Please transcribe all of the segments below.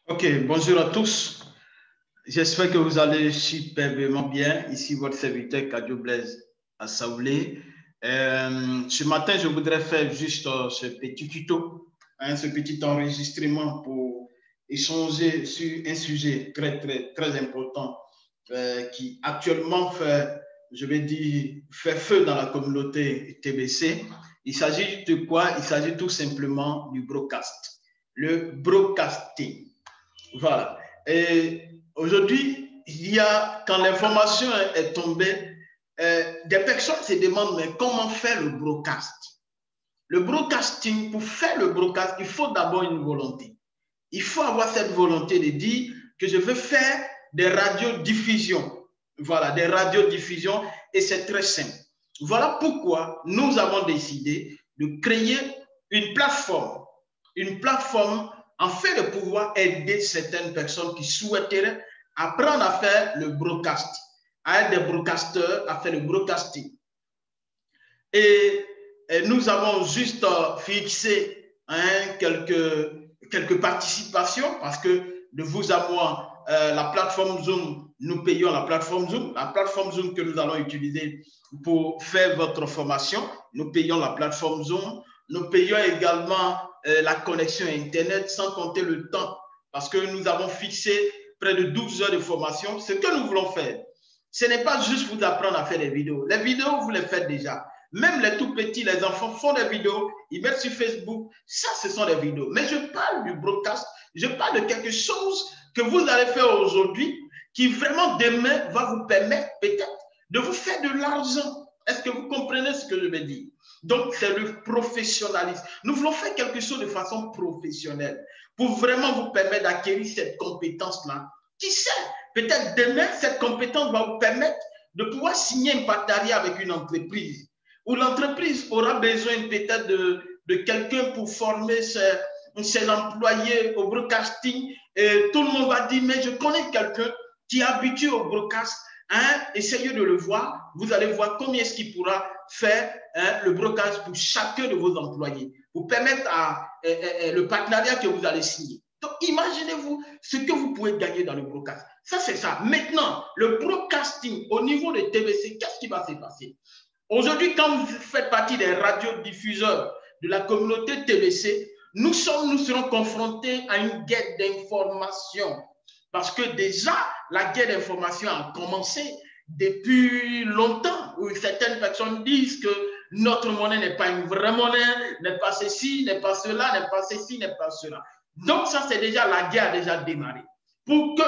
Ok, bonjour à tous. J'espère que vous allez superbement bien. Ici, votre serviteur Kadio Blaise Assaoulé. Ce matin, je voudrais faire juste ce petit tuto, ce petit enregistrement pour échanger sur un sujet très important qui actuellement fait, je vais dire, fait feu dans la communauté TBC. Il s'agit de quoi? Il s'agit tout simplement du broadcast, le broadcasting. Voilà. Et aujourd'hui, quand l'information est tombée, des personnes se demandent, mais comment faire le broadcast? Le broadcasting, pour faire le broadcast, il faut d'abord une volonté. Il faut avoir cette volonté de dire que je veux faire des radiodiffusions. Voilà, des radiodiffusions, et c'est très simple. Voilà pourquoi nous avons décidé de créer une plateforme afin de pouvoir aider certaines personnes qui souhaiteraient apprendre à faire le broadcast, à être des broadcasteurs, à faire le broadcasting. Et nous avons juste fixé quelques participations parce que de vous à moi, la plateforme Zoom, nous payons la plateforme Zoom que nous allons utiliser pour faire votre formation. Nous payons la plateforme Zoom. Nous payons également la connexion Internet, sans compter le temps, parce que nous avons fixé près de 12 heures de formation. Ce que nous voulons faire, ce n'est pas juste vous apprendre à faire des vidéos. Les vidéos, vous les faites déjà. Même les tout petits, les enfants font des vidéos, ils mettent sur Facebook. Ça, ce sont des vidéos. Mais je parle du broadcast, je parle de quelque chose que vous allez faire aujourd'hui qui vraiment demain va vous permettre peut-être de vous faire de l'argent. Est-ce que vous comprenez ce que je veux dire? Donc, c'est le professionnalisme. Nous voulons faire quelque chose de façon professionnelle pour vraiment vous permettre d'acquérir cette compétence-là. Qui sait, peut-être demain, cette compétence va vous permettre de pouvoir signer un partenariat avec une entreprise où l'entreprise aura besoin peut-être de quelqu'un pour former ses employés au broadcasting. Et tout le monde va dire, mais je connais quelqu'un qui est habitué au broadcast. Essayez de le voir. Vous allez voir combien est-ce qu'il pourra faire le broadcast pour chacun de vos employés, pour permettre le partenariat que vous allez signer. Donc, imaginez-vous ce que vous pouvez gagner dans le broadcast. Ça, c'est ça. Maintenant, le broadcasting au niveau de TBC, qu'est-ce qui va se passer? Aujourd'hui, quand vous faites partie des radiodiffuseurs de la communauté TBC, nous serons confrontés à une guerre d'information. Parce que déjà, la guerre d'information a commencé depuis longtemps, où certaines personnes disent que notre monnaie n'est pas une vraie monnaie, n'est pas ceci, n'est pas cela, n'est pas ceci, n'est pas cela. Donc ça, c'est déjà, la guerre a déjà démarré. Pour que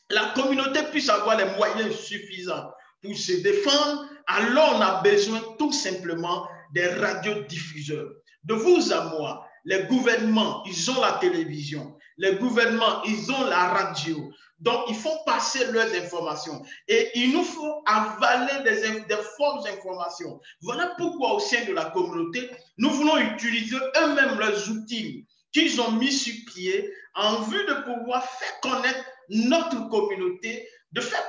la communauté puisse avoir les moyens suffisants pour se défendre, alors on a besoin tout simplement des radiodiffuseurs. De vous à moi, les gouvernements, ils ont la télévision, les gouvernements, ils ont la radio. Donc, ils font passer leurs informations et il nous faut avaler des fausses informations. Voilà pourquoi au sein de la communauté, nous voulons utiliser eux-mêmes leurs outils qu'ils ont mis sur pied en vue de pouvoir faire connaître notre communauté, de faire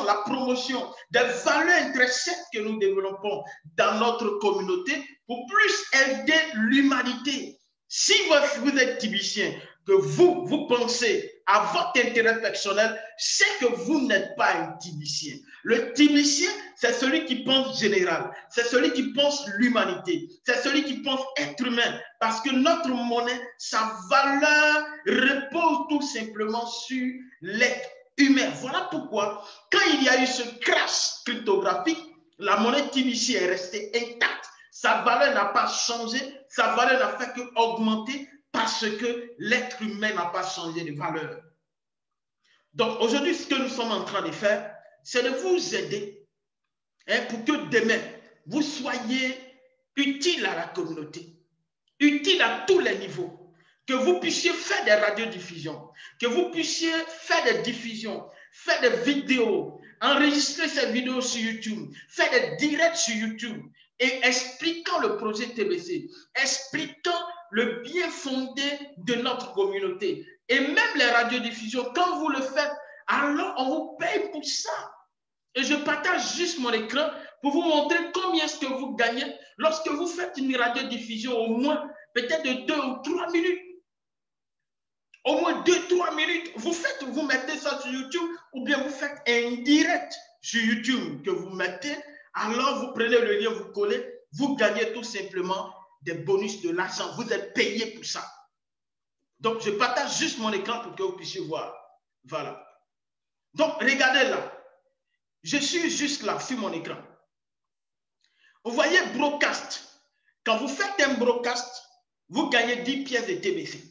la promotion des valeurs intrinsèques que nous développons dans notre communauté pour plus aider l'humanité. Si vous êtes tibicien, que vous pensez à votre intérêt personnel, c'est que vous n'êtes pas un tibicien. Le tibicien, c'est celui qui pense général, c'est celui qui pense l'humanité, c'est celui qui pense être humain, parce que notre monnaie, sa valeur repose tout simplement sur l'être humain. Voilà pourquoi, quand il y a eu ce crash cryptographique, la monnaie TBC est restée intacte. Sa valeur n'a pas changé, sa valeur n'a fait qu'augmenter parce que l'être humain n'a pas changé de valeur. Donc aujourd'hui, ce que nous sommes en train de faire, c'est de vous aider pour que demain, vous soyez utile à la communauté, utile à tous les niveaux, que vous puissiez faire des radiodiffusions, que vous puissiez faire des diffusions, faire des vidéos, enregistrer ces vidéos sur YouTube, faire des directs sur YouTube et expliquant le projet TBC, expliquant le bien fondé de notre communauté. Et même les radiodiffusions, quand vous le faites, alors on vous paye pour ça. Et je partage juste mon écran pour vous montrer combien est-ce que vous gagnez lorsque vous faites une radiodiffusion au moins peut-être de 2 ou 3 minutes. Au moins 2-3 minutes, vous mettez ça sur YouTube ou bien vous faites un direct sur YouTube que vous mettez. Alors, vous prenez le lien, vous collez, vous gagnez tout simplement des bonus, de l'argent. Vous êtes payé pour ça. Donc, je partage juste mon écran pour que vous puissiez voir. Voilà. Donc, regardez là. Je suis juste là sur mon écran. Vous voyez broadcast. Quand vous faites un broadcast, vous gagnez 10 pièces de TBC.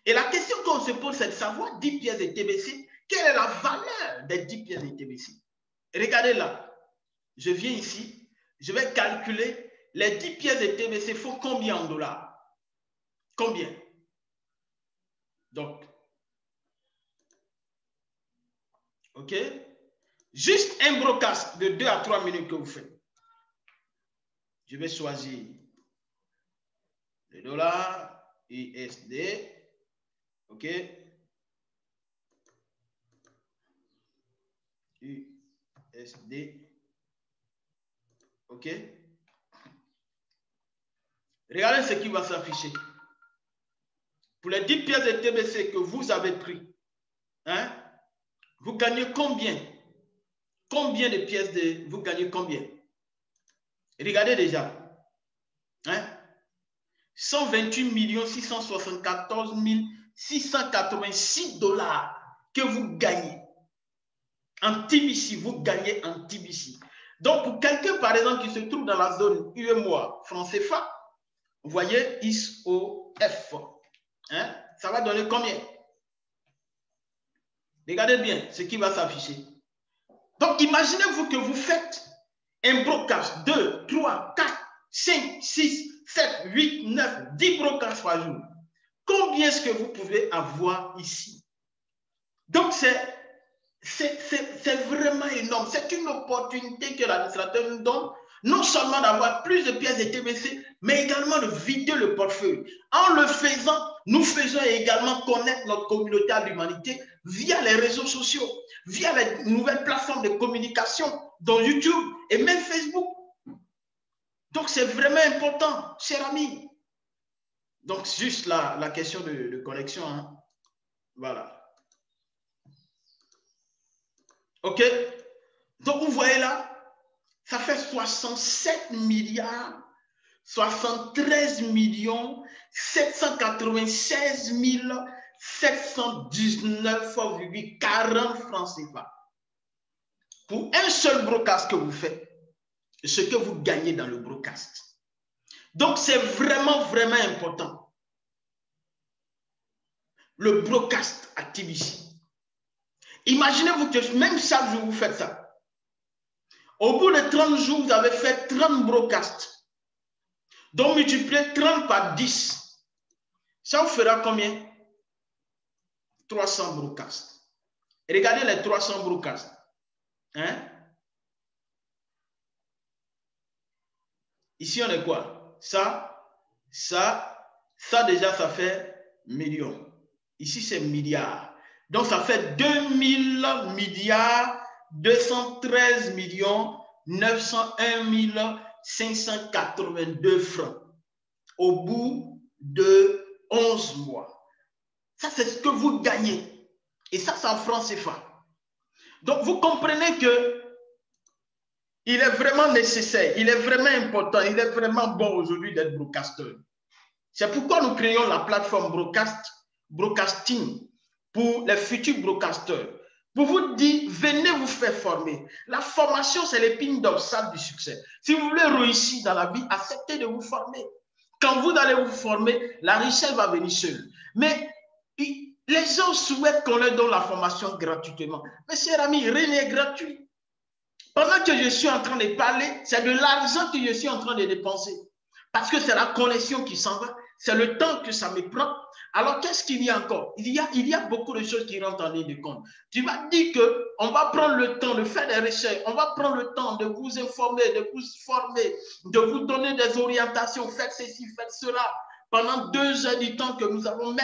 Et la question qu'on se pose, c'est de savoir 10 pièces de TBC, quelle est la valeur des 10 pièces de TBC? Regardez là. Je viens ici, je vais calculer les 10 pièces de TBC font combien en dollars? Combien? Donc, ok? Juste un broadcast de 2 à 3 minutes que vous faites. Je vais choisir le dollar USD. Ok? USD. Ok? Regardez ce qui va s'afficher. Pour les 10 pièces de TBC que vous avez pris, hein, vous gagnez combien? Combien de pièces de... Vous gagnez combien? Regardez déjà. Hein? 128 674 686 dollars que vous gagnez. En TBC, vous gagnez en TBC. Donc, pour quelqu'un, par exemple, qui se trouve dans la zone UEMOA, franc CFA, vous voyez ISOF. Hein? Ça va donner combien? Regardez bien ce qui va s'afficher. Donc, imaginez-vous que vous faites un broadcast 2, 3, 4, 5, 6, 7, 8, 9, 10 broadcasts par jour. Combien est-ce que vous pouvez avoir ici? Donc, c'est vraiment énorme. C'est une opportunité que l'administrateur nous donne, non seulement d'avoir plus de pièces de TBC, mais également de vider le portefeuille. En le faisant, nous faisons également connaître notre communauté à l'humanité via les réseaux sociaux, via les nouvelles plateformes de communication, dont YouTube et même Facebook. Donc, c'est vraiment important, chers amis. Donc, juste la question de connexion. Hein. Voilà. OK? Donc, vous voyez là, ça fait 67 milliards, 73 millions, 796 719,40 francs CFA. Pour un seul broadcast que vous faites, ce que vous gagnez dans le broadcast. Donc, c'est vraiment, vraiment important. Le broadcast à TBC. Imaginez-vous que même chaque jour, vous faites ça. Au bout de 30 jours, vous avez fait 30 broadcasts. Donc, multipliez 30 par 10. Ça vous fera combien? 300 broadcasts. Regardez les 300 broadcasts. Hein? Ici, on est quoi? Ça déjà, ça fait millions. Ici, c'est milliards. Donc, ça fait 2000 milliards 213 millions 901 582 francs au bout de 11 mois. Ça, c'est ce que vous gagnez. Et ça, c'est en francs CFA. Donc, vous comprenez que il est vraiment nécessaire, il est vraiment important, il est vraiment bon aujourd'hui d'être broadcaster. C'est pourquoi nous créons la plateforme broadcasting pour les futurs broadcasters. Pour vous dire, venez vous faire former. La formation, c'est l'épine dorsale du succès. Si vous voulez réussir dans la vie, acceptez de vous former. Quand vous allez vous former, la richesse va venir seule. Mais les gens souhaitent qu'on leur donne la formation gratuitement. Mais chers amis, rien n'est gratuit. Pendant que je suis en train de parler, c'est de l'argent que je suis en train de dépenser. Parce que c'est la connexion qui s'en va. C'est le temps que ça me prend. Alors, qu'est-ce qu'il y a encore? Il y a beaucoup de choses qui rentrent en ligne de compte. Tu vas dire qu'on va prendre le temps de faire des recherches. On va prendre le temps de vous informer, de vous former, de vous donner des orientations. Faites ceci, faites cela. Pendant 2 heures du temps que nous avons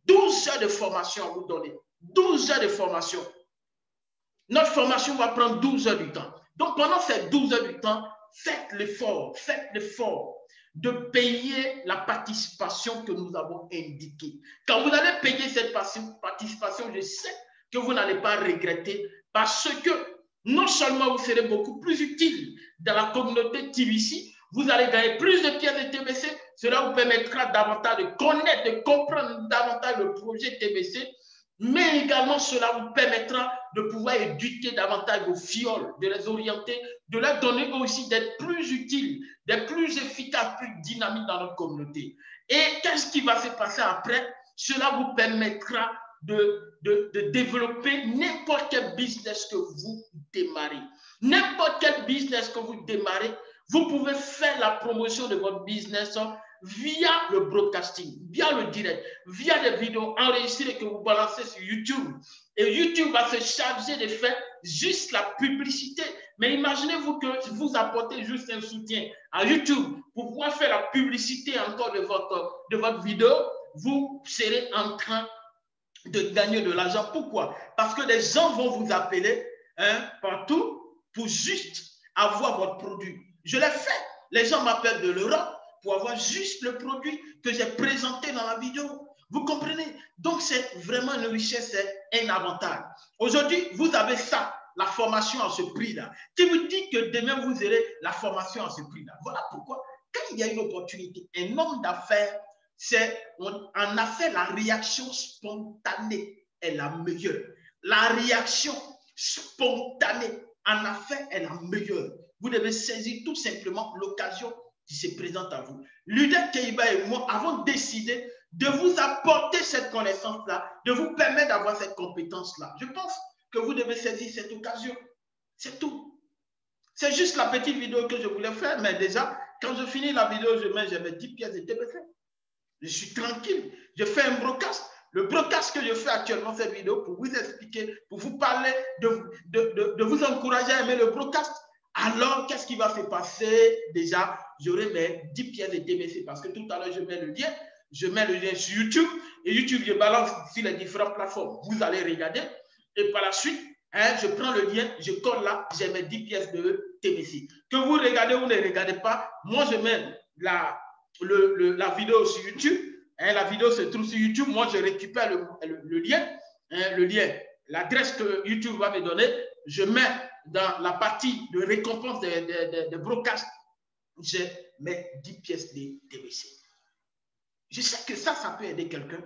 12 heures de formation à vous donner. 12 heures de formation. Notre formation va prendre 12 heures du temps. Donc, pendant ces 12 heures du temps, faites l'effort, faites l'effort. de payer la participation que nous avons indiquée. Quand vous allez payer cette participation, je sais que vous n'allez pas regretter parce que non seulement vous serez beaucoup plus utile dans la communauté TVC, vous allez gagner plus de pièces de TBC, cela vous permettra davantage de connaître, de comprendre davantage le projet TBC, mais également cela vous permettra de pouvoir éduquer davantage vos fioles, de les orienter, de leur donner aussi d'être plus utiles, d'être plus efficaces, plus dynamiques dans notre communauté. Et qu'est-ce qui va se passer après? Cela vous permettra de développer n'importe quel business que vous démarrez. N'importe quel business que vous démarrez, vous pouvez faire la promotion de votre business via le broadcasting, via le direct, via des vidéos enregistrées que vous balancez sur YouTube. Et YouTube va se charger de faire juste la publicité. Mais imaginez-vous que vous apportez juste un soutien à YouTube pour pouvoir faire la publicité encore de votre vidéo, vous serez en train de gagner de l'argent. Pourquoi? Parce que les gens vont vous appeler partout pour juste avoir votre produit. Je l'ai fait. Les gens m'appellent de l'Europe pour avoir juste le produit que j'ai présenté dans la vidéo. Vous comprenez? Donc, c'est vraiment une richesse, c'est un avantage. Aujourd'hui, vous avez ça, la formation à ce prix-là. Qui vous dit que demain, vous aurez la formation à ce prix-là? Voilà pourquoi, quand il y a une opportunité, un homme d'affaires, en affaires, la réaction spontanée est la meilleure. La réaction spontanée en affaires est la meilleure. Vous devez saisir tout simplement l'occasion qui se présente à vous. Ludek Keiba et moi avons décidé de vous apporter cette connaissance-là, de vous permettre d'avoir cette compétence-là. Je pense que vous devez saisir cette occasion. C'est tout. C'est juste la petite vidéo que je voulais faire, mais déjà, quand je finis la vidéo, je mets 10 pièces de TBC. Je suis tranquille. Je fais un broadcast. Le broadcast que je fais actuellement, cette vidéo, pour vous expliquer, pour vous parler, de vous encourager à aimer le broadcast. Alors, qu'est-ce qui va se passer? Déjà, j'aurai mes 10 pièces de TBC parce que tout à l'heure, je mets le lien. Je mets le lien sur YouTube et YouTube, je balance sur les différentes plateformes. Vous allez regarder et par la suite, je prends le lien, je colle là, j'ai mes 10 pièces de TBC. Que vous regardez ou ne regardez pas, moi, je mets la vidéo sur YouTube. La vidéo se trouve sur YouTube. Moi, je récupère le lien, l'adresse que YouTube va me donner. Je mets dans la partie de récompense de broadcast, j'ai mes 10 pièces de TBC. Je sais que ça peut aider quelqu'un.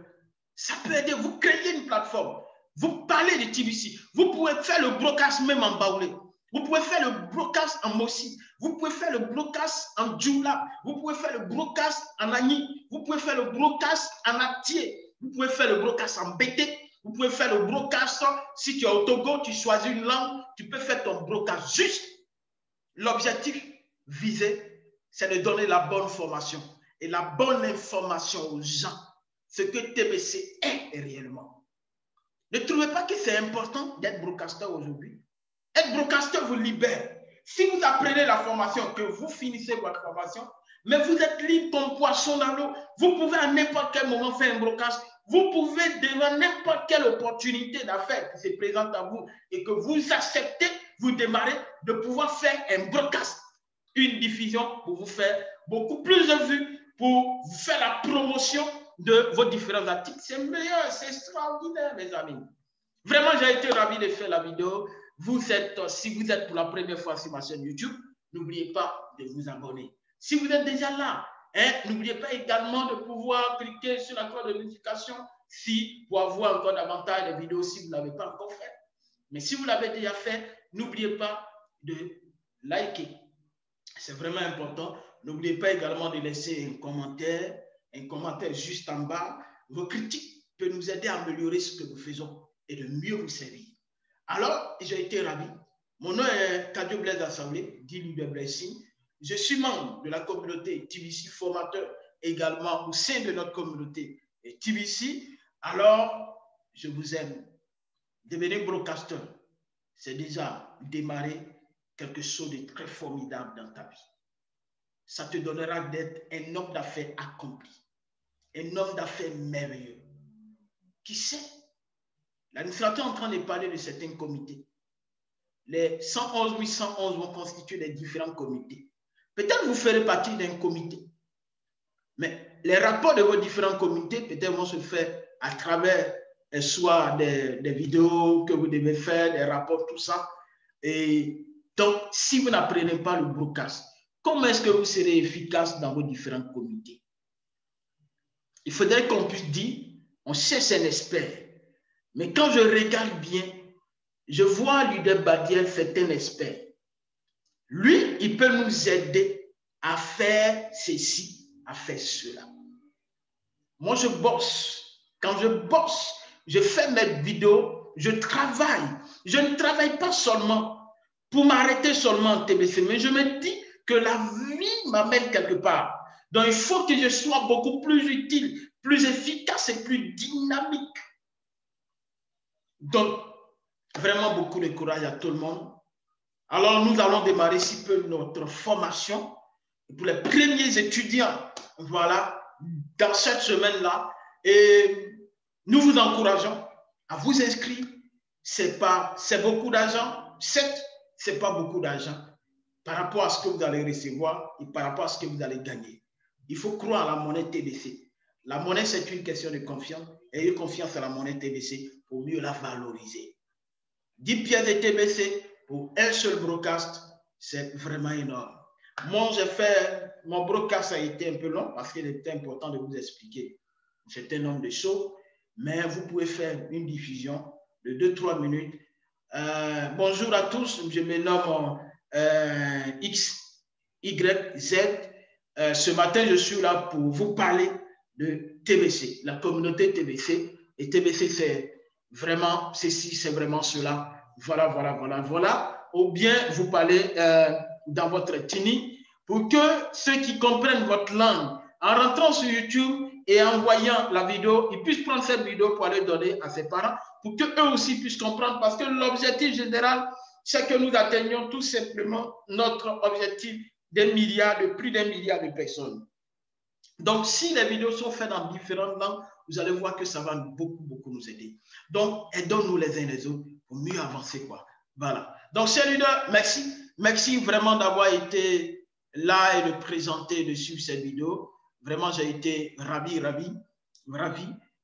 Ça peut aider. Vous créez une plateforme. Vous parlez de TBC. Vous pouvez faire le broadcast même en Baoulé. Vous pouvez faire le broadcast en Mossi. Vous pouvez faire le broadcast en Djoula. Vous pouvez faire le broadcast en Agni. Vous pouvez faire le broadcast en Atié. Vous pouvez faire le broadcast en Bété. Vous pouvez faire le broadcast, si tu es au Togo, tu choisis une langue, tu peux faire ton broadcast. Juste, l'objectif visé, c'est de donner la bonne formation et la bonne information aux gens, ce que TBC est réellement. Ne trouvez pas que c'est important d'être broadcaster aujourd'hui? Être broadcaster vous libère. Si vous apprenez la formation, que vous finissez votre formation, mais vous êtes libre comme poisson dans l'eau, vous pouvez à n'importe quel moment faire un broadcast. Vous pouvez devant n'importe quelle opportunité d'affaires qui se présente à vous et que vous acceptez, vous démarrez de pouvoir faire un broadcast, une diffusion pour vous faire beaucoup plus de vues, pour vous faire la promotion de vos différents articles. C'est meilleur, c'est extraordinaire, mes amis. Vraiment, j'ai été ravi de faire la vidéo. Si vous êtes pour la première fois sur ma chaîne YouTube, n'oubliez pas de vous abonner. Si vous êtes déjà là, n'oubliez pas également de pouvoir cliquer sur la cloche de notification pour avoir encore davantage de vidéos si vous ne l'avez pas encore fait. Mais si vous l'avez déjà fait, n'oubliez pas de liker. C'est vraiment important. N'oubliez pas également de laisser un commentaire juste en bas. Vos critiques peuvent nous aider à améliorer ce que nous faisons et de mieux vous servir. Alors, j'ai été ravi. Mon nom est Kadio Blaise Assemblée, dit Ludek Blessing. Je suis membre de la communauté TBC, formateur également au sein de notre communauté TBC. Alors, je vous aime. Devenir broadcaster, c'est déjà démarrer quelque chose de très formidable dans ta vie. Ça te donnera d'être un homme d'affaires accompli, un homme d'affaires merveilleux. Qui sait? L'administrateur est en train de parler de certains comités. Les 111 111 vont constituer les différents comités. Peut-être vous ferez partie d'un comité. Mais les rapports de vos différentes communautés peut-être vont se faire à travers soit des vidéos que vous devez faire, des rapports, tout ça. Et donc, si vous n'apprenez pas le broadcast, comment est-ce que vous serez efficace dans vos différentes communautés? Il faudrait qu'on puisse dire, on cherche un expert. Mais quand je regarde bien, je vois Leader Badiel, c'est un expert. Lui, il peut nous aider à faire ceci, à faire cela. Moi, je bosse. Quand je bosse, je fais mes vidéos, je travaille. Je ne travaille pas seulement pour m'arrêter seulement en TBC, mais je me dis que la vie m'amène quelque part. Donc, il faut que je sois beaucoup plus utile, plus efficace et plus dynamique. Donc, vraiment beaucoup de courage à tout le monde. Alors, nous allons démarrer si peu notre formation pour les premiers étudiants, voilà, dans cette semaine-là. Et nous vous encourageons à vous inscrire. C'est beaucoup d'argent. Certes, ce n'est pas beaucoup d'argent par rapport à ce que vous allez recevoir et par rapport à ce que vous allez gagner. Il faut croire à la monnaie TBC. La monnaie, c'est une question de confiance. Ayez confiance à la monnaie TBC pour mieux la valoriser. 10 pièces de TBC pour un seul broadcast, c'est vraiment énorme. Moi, mon broadcast a été un peu long parce qu'il était important de vous expliquer un certain nombre de choses, mais vous pouvez faire une diffusion de 2-3 minutes. Bonjour à tous, je me nomme X, Y, Z. Ce matin, je suis là pour vous parler de TBC, la communauté TBC. Et TBC, c'est vraiment ceci, c'est vraiment cela. Voilà. Ou bien vous parlez dans votre Tini pour que ceux qui comprennent votre langue, en rentrant sur YouTube et en voyant la vidéo, ils puissent prendre cette vidéo pour aller donner à ses parents, pour qu'eux aussi puissent comprendre. Parce que l'objectif général, c'est que nous atteignions tout simplement notre objectif de plus d'un milliard de personnes. Donc, si les vidéos sont faites dans différentes langues, vous allez voir que ça va beaucoup nous aider. Donc, aidons-nous les uns les autres pour mieux avancer, quoi. Voilà. Donc, chers leaders, merci. Merci vraiment d'avoir été là et de présenter, de suivre cette vidéo. Vraiment, j'ai été ravi.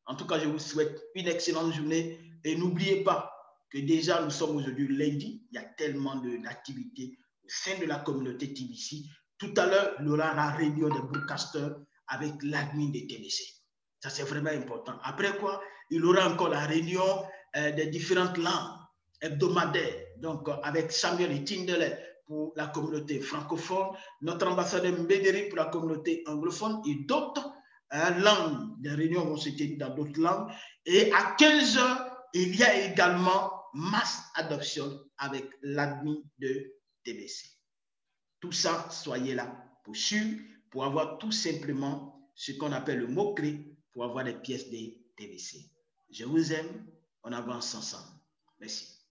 En tout cas, je vous souhaite une excellente journée. Et n'oubliez pas que déjà, nous sommes aujourd'hui lundi. Il y a tellement d'activités au sein de la communauté TBC. Tout à l'heure, il y aura la réunion des broadcasters avec l'admin des TBC. Ça, c'est vraiment important. Après quoi, il y aura encore la réunion des différentes langues hebdomadaires. Donc, avec Samuel et Tindele pour la communauté francophone, notre ambassadeur Mbederi pour la communauté anglophone et d'autres langues. Des réunions vont se tenir dans d'autres langues. Et à 15 h, il y a également mass adoption avec l'admin de TBC. Tout ça, soyez là pour suivre, pour avoir tout simplement ce qu'on appelle le mot-clé pour avoir des pièces de TBC. Je vous aime, on avance ensemble. Merci.